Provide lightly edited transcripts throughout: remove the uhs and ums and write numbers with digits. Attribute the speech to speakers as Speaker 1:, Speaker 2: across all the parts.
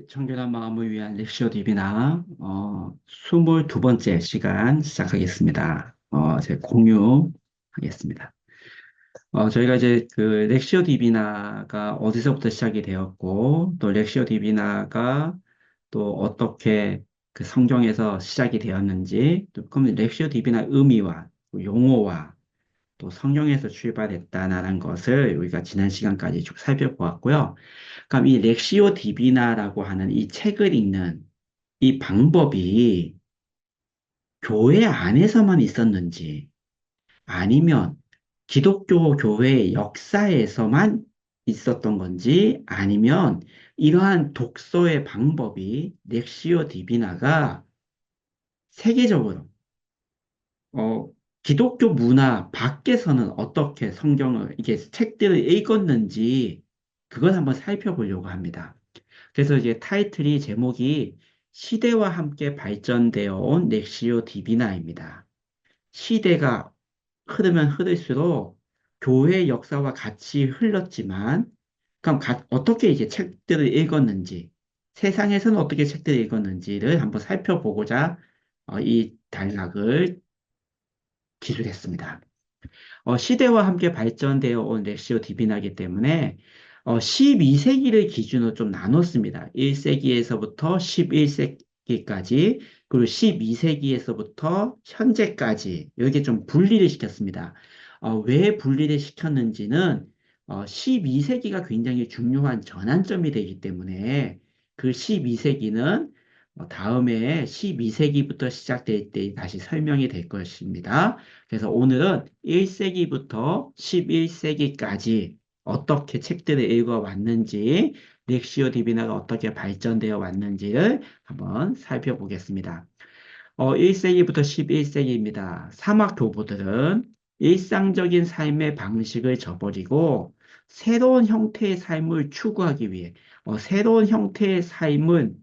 Speaker 1: 청결한 마음을 위한 렉시오 딥이나 22번째 시간 시작하겠습니다. 제 공유하겠습니다. 저희가 이제 그 렉시오 디비나가 어디서부터 시작이 되었고, 또 렉시오 디비나가 또 어떻게 그 성경에서 시작이 되었는지, 또 그럼 렉시오 디비나 의미와 또 용어와 또 성경에서 출발했다라는 것을 우리가 지난 시간까지 쭉 살펴보았고요. 그럼 이 렉시오 디비나라고 하는 이 책을 읽는 이 방법이 교회 안에서만 있었는지 아니면 기독교 교회 역사에서만 있었던 건지 아니면 이러한 독서의 방법이 렉시오 디비나가 세계적으로 어, 기독교 문화 밖에서는 어떻게 성경을 이게 책들을 읽었는지 그걸 한번 살펴보려고 합니다. 그래서 이제 타이틀이 제목이 시대와 함께 발전되어 온 렉시오 디비나입니다. 시대가 흐르면 흐를수록 교회 역사와 같이 흘렀지만, 그럼 어떻게 이제 책들을 읽었는지, 세상에서는 어떻게 책들을 읽었는지를 한번 살펴보고자 이 단락을 기술했습니다. 시대와 함께 발전되어 온 렉시오 디비나이기 때문에 12세기를 기준으로 좀 나눴습니다. 1세기에서부터 11세기까지 그리고 12세기에서부터 현재까지 이렇게 좀 분리를 시켰습니다. 왜 분리를 시켰는지는 12세기가 굉장히 중요한 전환점이 되기 때문에 그 12세기는 다음에 12세기부터 시작될 때 다시 설명이 될 것입니다. 그래서 오늘은 1세기부터 11세기까지 어떻게 책들을 읽어왔는지, 렉시오 디비나가 어떻게 발전되어 왔는지를 한번 살펴보겠습니다. 1세기부터 11세기입니다. 사막 교보들은 일상적인 삶의 방식을 저버리고 새로운 형태의 삶을 추구하기 위해 새로운 형태의 삶을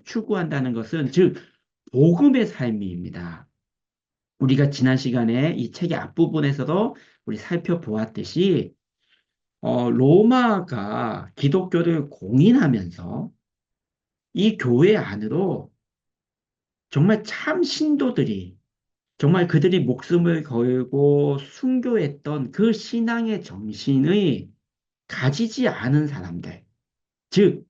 Speaker 1: 추구한다는 것은 즉 복음의 삶입니다. 우리가 지난 시간에 이 책의 앞부분에서도 우리 살펴보았듯이, 로마가 기독교를 공인하면서 이 교회 안으로 정말 참 신도들이 정말 그들이 목숨을 걸고 순교했던 그 신앙의 정신의 가지지 않은 사람들, 즉,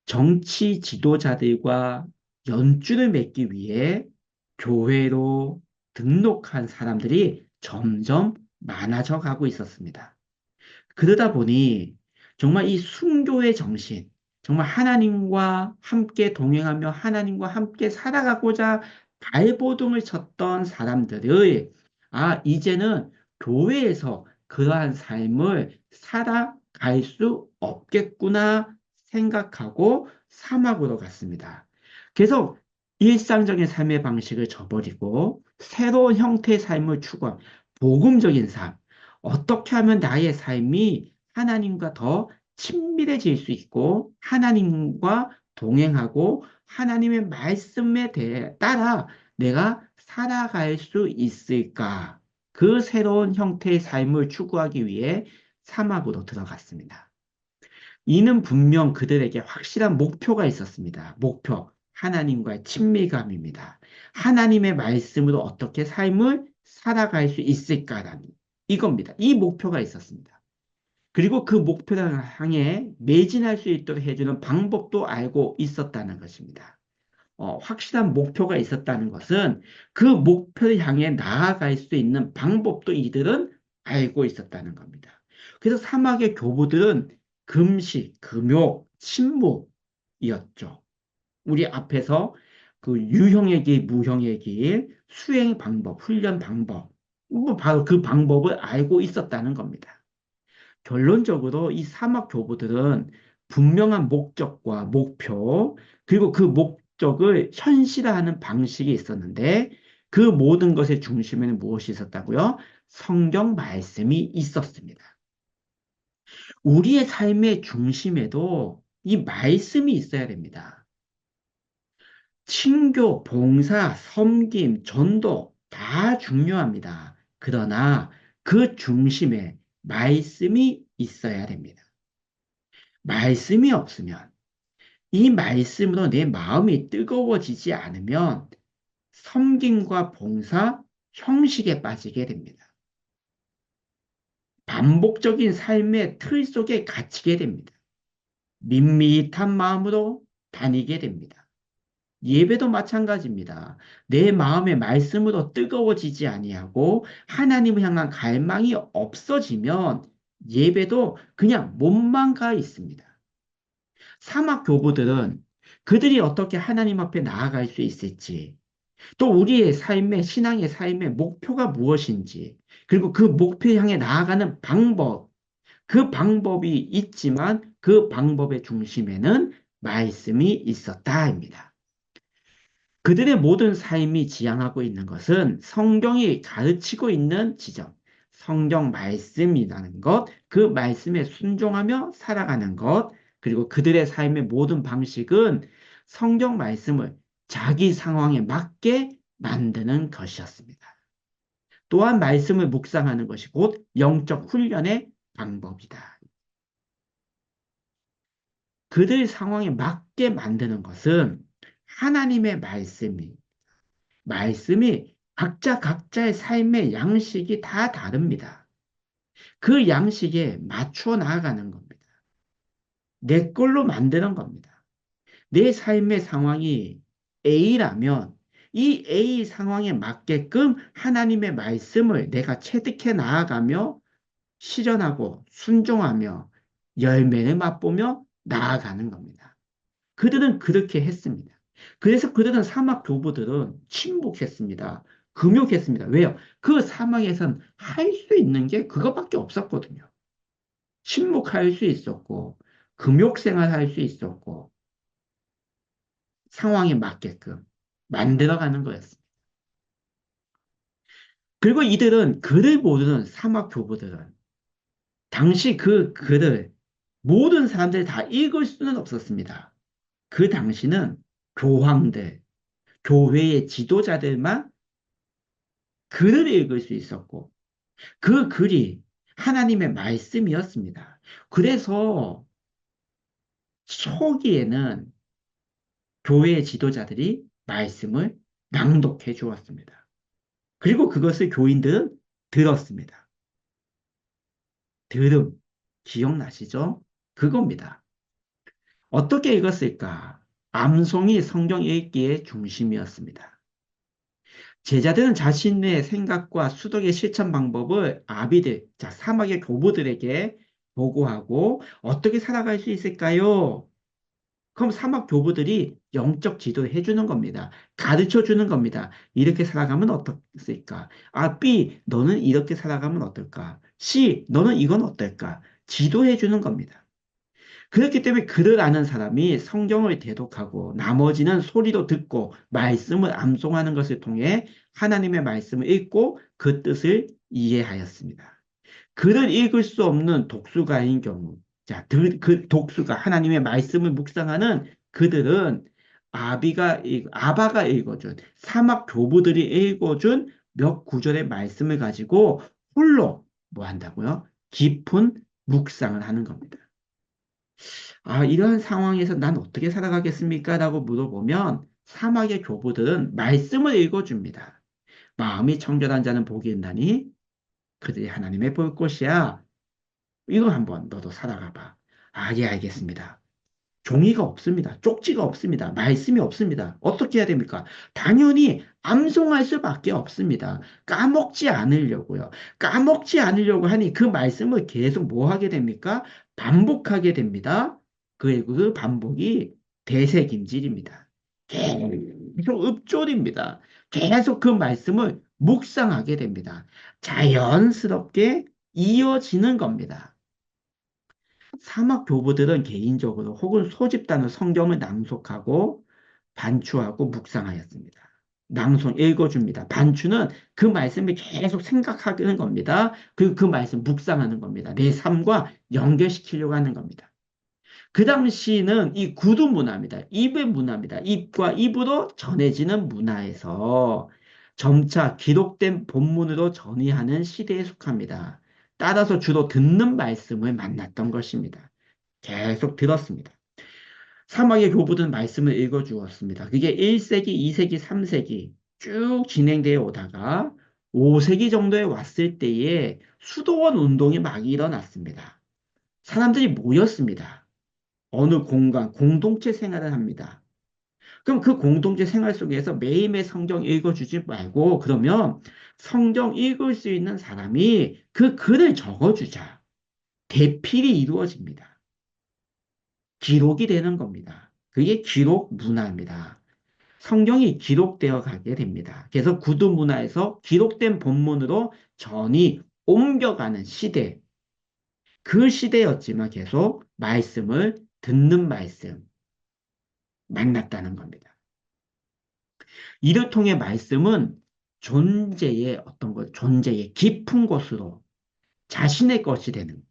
Speaker 1: 정치 지도자들과 연줄을 맺기 위해 교회로 등록한 사람들이 점점 많아져 가고 있었습니다. 그러다 보니 정말 이 순교의 정신, 정말 하나님과 함께 동행하며 하나님과 함께 살아가고자 발버둥을 쳤던 사람들의 이제는 교회에서 그러한 삶을 살아갈 수 없겠구나 생각하고 사막으로 갔습니다. 그래서 일상적인 삶의 방식을 저버리고 새로운 형태의 삶을 추구한 복음적인 삶, 어떻게 하면 나의 삶이 하나님과 더 친밀해질 수 있고 하나님과 동행하고 하나님의 말씀에 대해 따라 내가 살아갈 수 있을까? 그 새로운 형태의 삶을 추구하기 위해 사막으로 들어갔습니다. 이는 분명 그들에게 확실한 목표가 있었습니다. 목표, 하나님과의 친밀감입니다. 하나님의 말씀으로 어떻게 삶을 살아갈 수 있을까라는 이겁니다. 이 목표가 있었습니다. 그리고 그 목표를 향해 매진할 수 있도록 해주는 방법도 알고 있었다는 것입니다. 확실한 목표가 있었다는 것은 그 목표를 향해 나아갈 수 있는 방법도 이들은 알고 있었다는 겁니다. 그래서 사막의 교부들은 금식, 금욕, 침묵이었죠. 우리 앞에서 그 유형의 길, 무형의 길, 수행 방법, 훈련 방법, 뭐 바로 그 방법을 알고 있었다는 겁니다. 결론적으로 이 사막 교부들은 분명한 목적과 목표, 그리고 그 목적을 현실화하는 방식이 있었는데 그 모든 것의 중심에는 무엇이 있었다고요? 성경 말씀이 있었습니다. 우리의 삶의 중심에도 이 말씀이 있어야 됩니다. 친교, 봉사, 섬김, 전도 다 중요합니다. 그러나 그 중심에 말씀이 있어야 됩니다. 말씀이 없으면 이 말씀으로 내 마음이 뜨거워지지 않으면 섬김과 봉사, 형식에 빠지게 됩니다. 반복적인 삶의 틀 속에 갇히게 됩니다. 밋밋한 마음으로 다니게 됩니다. 예배도 마찬가지입니다. 내 마음의 말씀으로 뜨거워지지 아니하고 하나님을 향한 갈망이 없어지면 예배도 그냥 몸만 가 있습니다. 사막 교부들은 그들이 어떻게 하나님 앞에 나아갈 수 있을지, 또 우리의 삶의, 신앙의 삶의 목표가 무엇인지, 그리고 그 목표 향해 나아가는 방법, 그 방법이 있지만 그 방법의 중심에는 말씀이 있었다입니다. 그들의 모든 삶이 지향하고 있는 것은 성경이 가르치고 있는 지점, 성경 말씀이라는 것, 그 말씀에 순종하며 살아가는 것, 그리고 그들의 삶의 모든 방식은 성경 말씀을 자기 상황에 맞게 만드는 것이었습니다. 또한 말씀을 묵상하는 것이 곧 영적 훈련의 방법이다. 그들 상황에 맞게 만드는 것은 하나님의 말씀이 각자 각자의 삶의 양식이 다 다릅니다. 그 양식에 맞추어 나아가는 겁니다. 내 걸로 만드는 겁니다. 내 삶의 상황이 A라면 이 A 상황에 맞게끔 하나님의 말씀을 내가 체득해 나아가며 실현하고 순종하며 열매를 맛보며 나아가는 겁니다. 그들은 그렇게 했습니다. 그래서 그들은 사막 교부들은 침묵했습니다. 금욕했습니다. 왜요? 그 사막에선 할 수 있는 게 그것밖에 없었거든요. 침묵할 수 있었고, 금욕 생활할 수 있었고, 상황에 맞게끔 만들어가는 거였습니다. 그리고 이들은 글을 모르는 사막 교부들은 당시 그 글을 모든 사람들이 다 읽을 수는 없었습니다. 그 당시는 교황들, 교회의 지도자들만 글을 읽을 수 있었고, 그 글이 하나님의 말씀이었습니다. 그래서 초기에는 교회의 지도자들이 말씀을 낭독해 주었습니다. 그리고 그것을 교인들은 들었습니다. 들음, 기억나시죠? 그겁니다. 어떻게 읽었을까? 암송이 성경 읽기의 중심이었습니다. 제자들은 자신의 생각과 수덕의 실천 방법을 아비들, 자, 사막의 교부들에게 보고하고 어떻게 살아갈 수 있을까요? 그럼 사막 교부들이 영적 지도를 해주는 겁니다. 가르쳐 주는 겁니다. 이렇게 살아가면 어떻을까? 아, B, 너는 이렇게 살아가면 어떨까? C, 너는 이건 어떨까? 지도해 주는 겁니다. 그렇기 때문에 글을 아는 사람이 성경을 대독하고 나머지는 소리로 듣고 말씀을 암송하는 것을 통해 하나님의 말씀을 읽고 그 뜻을 이해하였습니다. 글을 읽을 수 없는 독수가인 경우, 자, 그 독수가 하나님의 말씀을 묵상하는 그들은 아바가 읽어준, 사막 교부들이 읽어준 몇 구절의 말씀을 가지고 홀로 뭐 한다고요? 깊은 묵상을 하는 겁니다. 아, 이러한 상황에서 난 어떻게 살아가겠습니까? 라고 물어보면 사막의 교부들은 말씀을 읽어줍니다. 마음이 청결한 자는 복이 있나니 그들이 하나님의 볼 것이야. 이거 한번 너도 살아가 봐. 아, 예, 알겠습니다. 종이가 없습니다. 쪽지가 없습니다. 말씀이 없습니다. 어떻게 해야 됩니까? 당연히 암송할 수밖에 없습니다. 까먹지 않으려고요. 까먹지 않으려고 하니 그 말씀을 계속 뭐 하게 됩니까? 반복하게 됩니다. 그 반복이 대세김질입니다. 계속 읊조립니다. 계속 그 말씀을 묵상하게 됩니다. 자연스럽게 이어지는 겁니다. 사막 교부들은 개인적으로 혹은 소집단으로 성경을 낭독하고 반추하고 묵상하였습니다. 낭송 읽어줍니다. 반추는 그 말씀을 계속 생각하는 겁니다. 그 말씀 묵상하는 겁니다. 내 삶과 연결시키려고 하는 겁니다. 그 당시는 이 구두 문화입니다. 입의 문화입니다. 입과 입으로 전해지는 문화에서 점차 기록된 본문으로 전이하는 시대에 속합니다. 따라서 주로 듣는 말씀을 만났던 것입니다. 계속 들었습니다. 사막의 교부는 말씀을 읽어주었습니다. 그게 1세기, 2세기, 3세기 쭉 진행되어 오다가 5세기 정도에 왔을 때에 수도원 운동이 막 일어났습니다. 사람들이 모였습니다. 어느 공간, 공동체 생활을 합니다. 그럼 그 공동체 생활 속에서 매일매일 성경 읽어주지 말고 그러면 성경 읽을 수 있는 사람이 그 글을 적어주자. 대필이 이루어집니다. 기록이 되는 겁니다. 그게 기록 문화입니다. 성경이 기록되어 가게 됩니다. 그래서 구두 문화에서 기록된 본문으로 전이 옮겨가는 시대, 그 시대였지만 계속 말씀을 듣는 말씀 만났다는 겁니다. 이를 통해 말씀은 존재의 어떤 것, 존재의 깊은 곳으로 자신의 것이 되는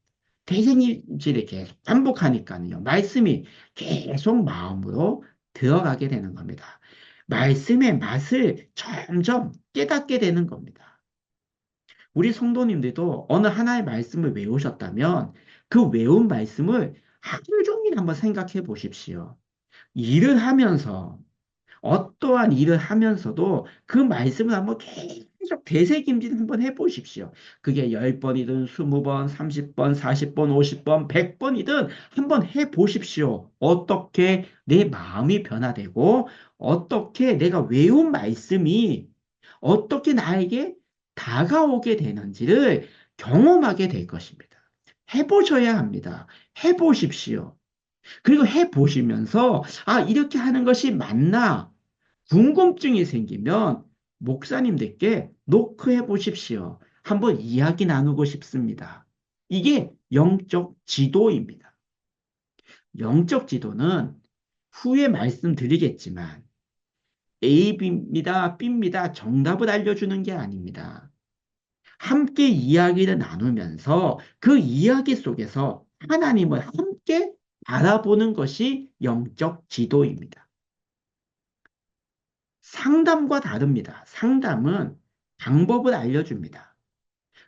Speaker 1: 대생일지를 계속 반복하니까요. 말씀이 계속 마음으로 들어가게 되는 겁니다. 말씀의 맛을 점점 깨닫게 되는 겁니다. 우리 성도님들도 어느 하나의 말씀을 외우셨다면 그 외운 말씀을 하루 종일 한번 생각해 보십시오. 일을 하면서 어떠한 일을 하면서도 그 말씀을 한번 계속 되새김질 한번 해보십시오. 그게 10번이든 20번, 30번, 40번, 50번, 100번이든 한번 해보십시오. 어떻게 내 마음이 변화되고 어떻게 내가 외운 말씀이 어떻게 나에게 다가오게 되는지를 경험하게 될 것입니다. 해보셔야 합니다. 해보십시오. 그리고 해보시면서, 아, 이렇게 하는 것이 맞나? 궁금증이 생기면 목사님들께 노크해 보십시오. 한번 이야기 나누고 싶습니다. 이게 영적 지도입니다. 영적 지도는 후에 말씀드리겠지만 A입니다, B입니다. 정답을 알려주는 게 아닙니다. 함께 이야기를 나누면서 그 이야기 속에서 하나님을 함께 바라보는 것이 영적 지도입니다. 상담과 다릅니다. 상담은 방법을 알려줍니다.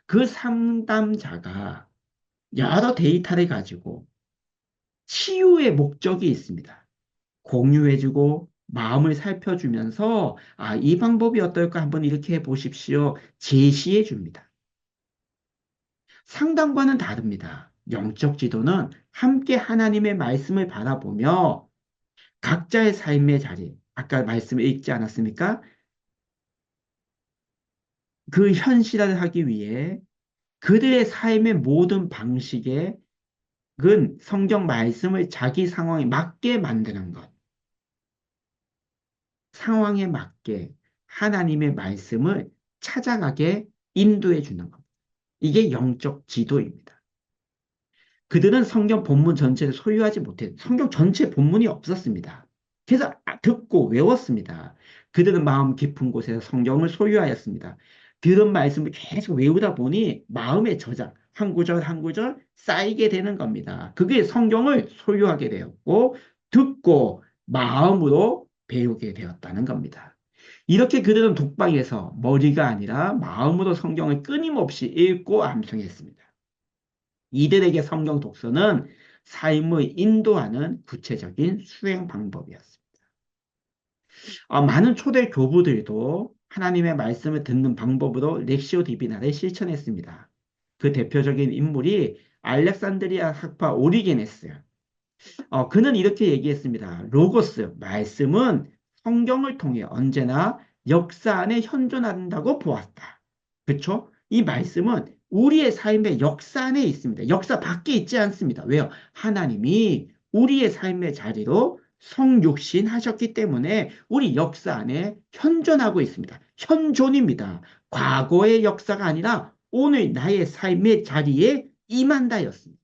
Speaker 1: 그 상담자가 여러 데이터를 가지고 치유의 목적이 있습니다. 공유해주고 마음을 살펴주면서 아, 이 방법이 어떨까 한번 이렇게 해보십시오. 제시해 줍니다. 상담과는 다릅니다. 영적 지도는 함께 하나님의 말씀을 바라보며 각자의 삶의 자리, 아까 말씀을 읽지 않았습니까? 그 현실화를 하기 위해 그들의 삶의 모든 방식에 성경 말씀을 자기 상황에 맞게 만드는 것. 상황에 맞게 하나님의 말씀을 찾아가게 인도해 주는 것. 이게 영적 지도입니다. 그들은 성경 본문 전체를 소유하지 못해 성경 전체 본문이 없었습니다. 그래서 듣고 외웠습니다. 그들은 마음 깊은 곳에서 성경을 소유하였습니다. 들은 말씀을 계속 외우다 보니 마음의 저장, 한 구절 한 구절 쌓이게 되는 겁니다. 그게 성경을 소유하게 되었고 듣고 마음으로 배우게 되었다는 겁니다. 이렇게 그들은 독방에서 머리가 아니라 마음으로 성경을 끊임없이 읽고 암송했습니다. 이들에게 성경 독서는 삶을 인도하는 구체적인 수행 방법이었습니다. 많은 초대 교부들도 하나님의 말씀을 듣는 방법으로 렉시오 디비나를 실천했습니다. 그 대표적인 인물이 알렉산드리아 학파 오리게네스요. 그는 이렇게 얘기했습니다. 로고스, 말씀은 성경을 통해 언제나 역사 안에 현존한다고 보았다. 그렇죠? 이 말씀은 우리의 삶의 역사 안에 있습니다. 역사 밖에 있지 않습니다. 왜요? 하나님이 우리의 삶의 자리로 성육신 하셨기 때문에 우리 역사 안에 현존하고 있습니다. 현존입니다. 과거의 역사가 아니라 오늘 나의 삶의 자리에 임한다였습니다.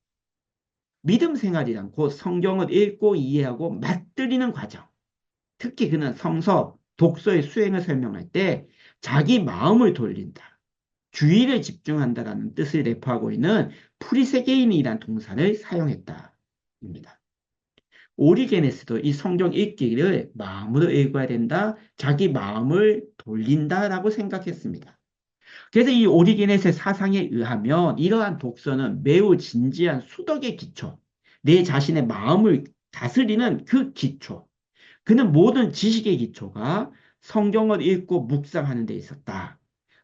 Speaker 1: 믿음 생활이란 곧 성경을 읽고 이해하고 맛들이는 과정. 특히 그는 성서, 독서의 수행을 설명할 때 자기 마음을 돌린다. 주의를 집중한다라는 뜻을 내포하고 있는 프리세게인이란 동사를 사용했다. 입니다. 오리게네스도 이 성경 읽기를 마음으로 읽어야 된다. 자기 마음을 돌린다라고 생각했습니다. 그래서 이 오리게넷의 사상에 의하면 이러한 독서는 매우 진지한 수덕의 기초, 내 자신의 마음을 다스리는 그 기초. 그는 모든 지식의 기초가 성경을 읽고 묵상하는 데 있었다.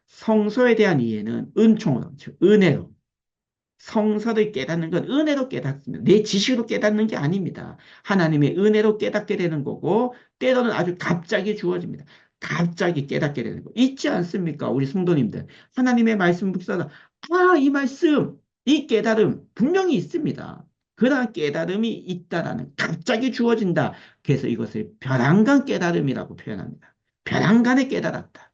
Speaker 1: 성서에 대한 이해는 은총으로, 즉 은혜로, 성서를 깨닫는 건 은혜로 깨닫습니다. 내 지식으로 깨닫는 게 아닙니다. 하나님의 은혜로 깨닫게 되는 거고, 때로는 아주 갑자기 주어집니다. 갑자기 깨닫게 되는 거. 있지 않습니까? 우리 성도님들. 하나님의 말씀 묵상하다. 이 말씀, 이 깨달음 분명히 있습니다. 그러한 깨달음이 있다라는, 갑자기 주어진다. 그래서 이것을 벼랑간 깨달음이라고 표현합니다. 벼랑간에 깨달았다.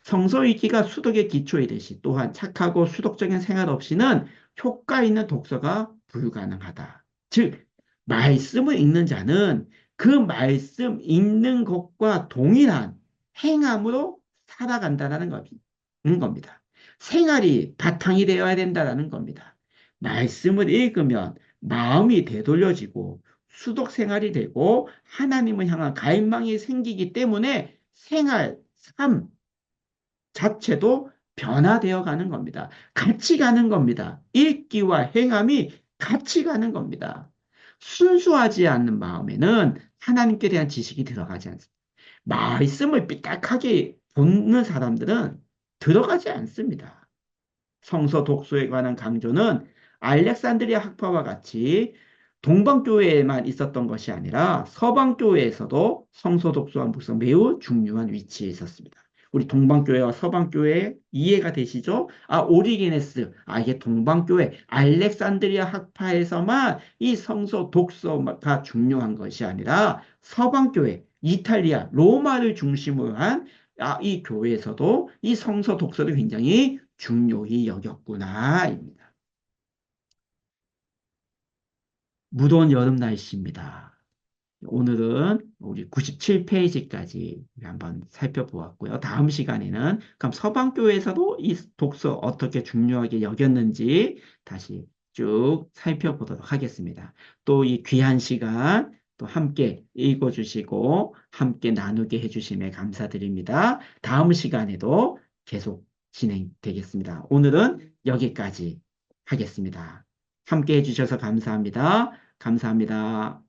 Speaker 1: 성서 읽기가 수독의 기초이듯이 또한 착하고 수독적인 생활 없이는 효과 있는 독서가 불가능하다. 즉, 말씀을 읽는 자는 그 말씀 읽는 것과 동일한 행함으로 살아간다는 겁니다. 생활이 바탕이 되어야 된다는 겁니다. 말씀을 읽으면 마음이 되돌려지고 수독 생활이 되고 하나님을 향한 갈망이 생기기 때문에 생활, 삶, 자체도 변화되어 가는 겁니다. 같이 가는 겁니다. 읽기와 행함이 같이 가는 겁니다. 순수하지 않는 마음에는 하나님께 대한 지식이 들어가지 않습니다. 말씀을 삐딱하게 보는 사람들은 들어가지 않습니다. 성서 독서에 관한 강조는 알렉산드리아 학파와 같이 동방교회에만 있었던 것이 아니라 서방교회에서도 성서 독서와 묵상 매우 중요한 위치에 있었습니다. 우리 동방교회와 서방교회 이해가 되시죠? 오리게네스. 이게 동방교회, 알렉산드리아 학파에서만 이 성서 독서가 중요한 것이 아니라 서방교회, 이탈리아, 로마를 중심으로 한 이 교회에서도 이 성서 독서를 굉장히 중요히 여겼구나입니다. 무더운 여름 날씨입니다. 오늘은 우리 97페이지까지 한번 살펴보았고요. 다음 시간에는 그럼 서방교회에서도 이 독서 어떻게 중요하게 여겼는지 다시 쭉 살펴보도록 하겠습니다. 또 이 귀한 시간 또 함께 읽어주시고 함께 나누게 해주심에 감사드립니다. 다음 시간에도 계속 진행되겠습니다. 오늘은 여기까지 하겠습니다. 함께 해주셔서 감사합니다. 감사합니다.